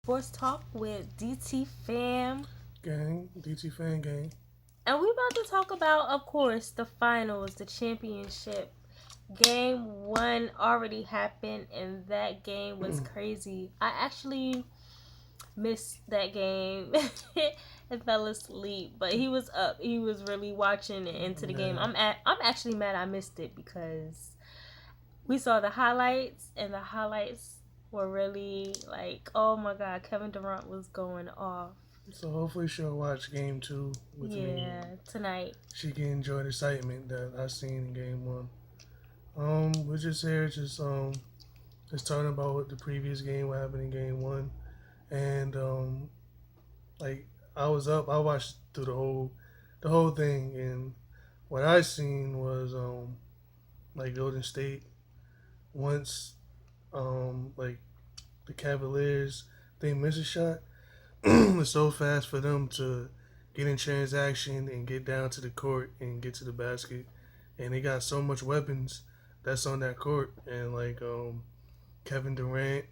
Sports Talk with DT Fam. Gang, DT fan gang. And we about to talk about, of course, the finals, the championship. Game one already happened, and that game was crazy. I actually missed that game and fell asleep, but he was up. He was really watching into the game. Yeah. I'm actually mad I missed it because we saw the highlights, and the highlights were really like, oh my god, Kevin Durant was going off. So hopefully she'll watch game two with me Yeah, and tonight. she can enjoy the excitement that I seen in game one. We're just here just talking about what the previous game, what happened in game one. And like I was up, I watched through the whole thing, and what I seen was like Golden State once like the Cavaliers, they miss a shot. It's so fast for them to get in transaction and get down to the court and get to the basket, and they got so much weapons that's on that court. And like Kevin Durant,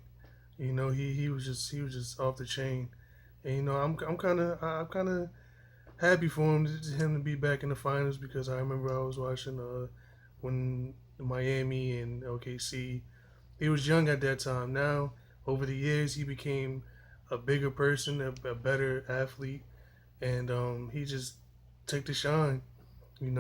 he was just off the chain. And I'm kind of happy for him to be back in the finals, because I remember I was watching when Miami and OKC. He was young at that time. Now, over the years, he became a bigger person, a better athlete, and he just took the shine, And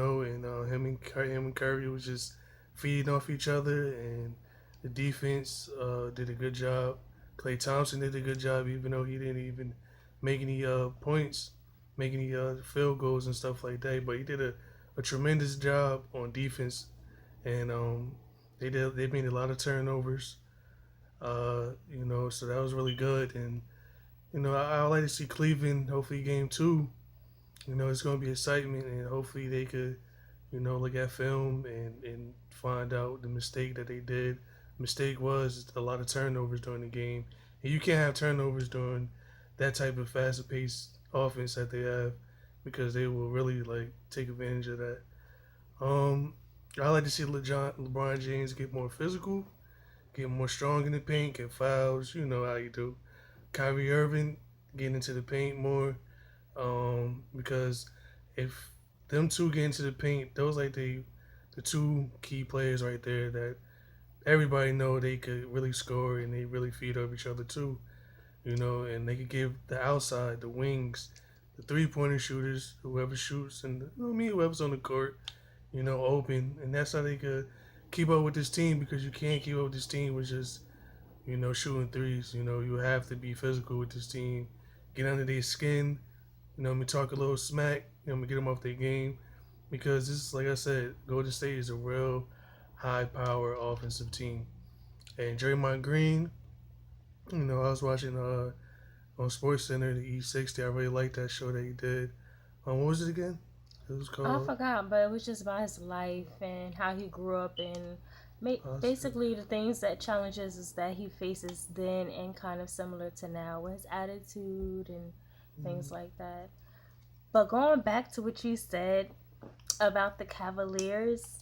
him and Curry was just feeding off each other, and the defense did a good job. Klay Thompson did a good job, even though he didn't even make any points, make any field goals and stuff like that. But he did a tremendous job on defense, and they made a lot of turnovers. So that was really good. And I like to see Cleveland. Hopefully, game two. It's going to be excitement, and hopefully they could, look at film and find out the mistake that they did. Mistake was a lot of turnovers during the game, and you can't have turnovers during that type of fast-paced offense that they have, because they will really like take advantage of that. Um, I like to see LeBron James get more physical, get more strong in the paint, get fouls. You know how you do. Kyrie Irving getting into the paint more, because if them two get into the paint, those like the two key players right there that everybody know they could really score, and they really feed off each other too. And they could give the outside, the wings, the 3-pointer shooters, whoever shoots, and whoever's on the court, open, and that's how they could keep up with this team, because you can't keep up with this team with just shooting threes. You have to be physical with this team, get under their skin. Me talk a little smack. Me get them off their game, because this, like I said, Golden State is a real high power offensive team. And Draymond Green, I was watching on Sports Center the E60. I really liked that show that he did. What was it again? It was I called forgot, but it was just about his life and how he grew up, and Positive. basically the things that challenges is that he faces then and kind of similar to now with his attitude and things like that. But going back to what you said about the Cavaliers,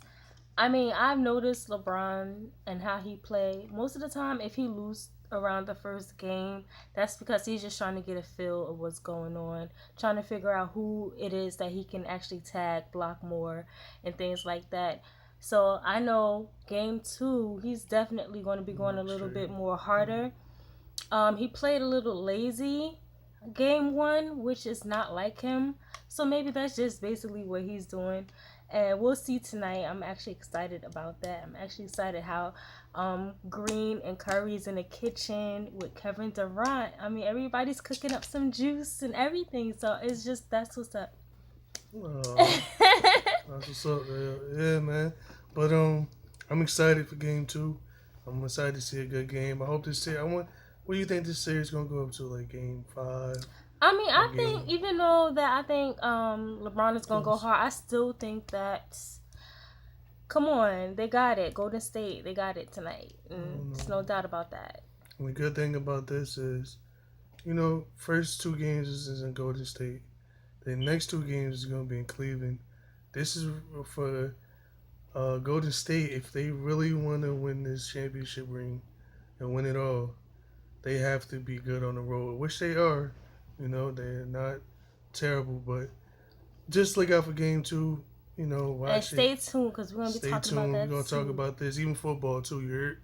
I mean, I've noticed LeBron and how he play. Most of the time, if he lose around the first game, that's because he's just trying to get a feel of what's going on, trying to figure out who it is that he can actually tag, block more, and things like that. So I know game two, he's definitely going to be going a little bit more harder. He played a little lazy game one, which is not like him. So maybe that's just basically what he's doing. And we'll see tonight. I'm actually excited about that. I'm actually excited how Green and Curry's in the kitchen with Kevin Durant. I mean, everybody's cooking up some juice and everything. So it's just, that's what's up. Oh, that's what's up. Yeah, man. But I'm excited for game two. I'm excited to see a good game. I hope this series. I want. What do you think this series gonna go up to? Like game five I mean, or I think game even though that I think LeBron is gonna go six? hard, I still think that, come on, they got it. Golden State, they got it tonight. I don't There's know. no doubt about that. And the good thing about this is, first two games is in Golden State. The next two games is gonna be in Cleveland. This is for Golden State, if they really want to win this championship ring and win it all. they have to be good on the road, which they are. You know, they're not terrible, but just look out for game 2. And Watch it. stay tuned because we're gonna be Stay talking about tuned. We're that gonna talk too. about this, even football too. You heard?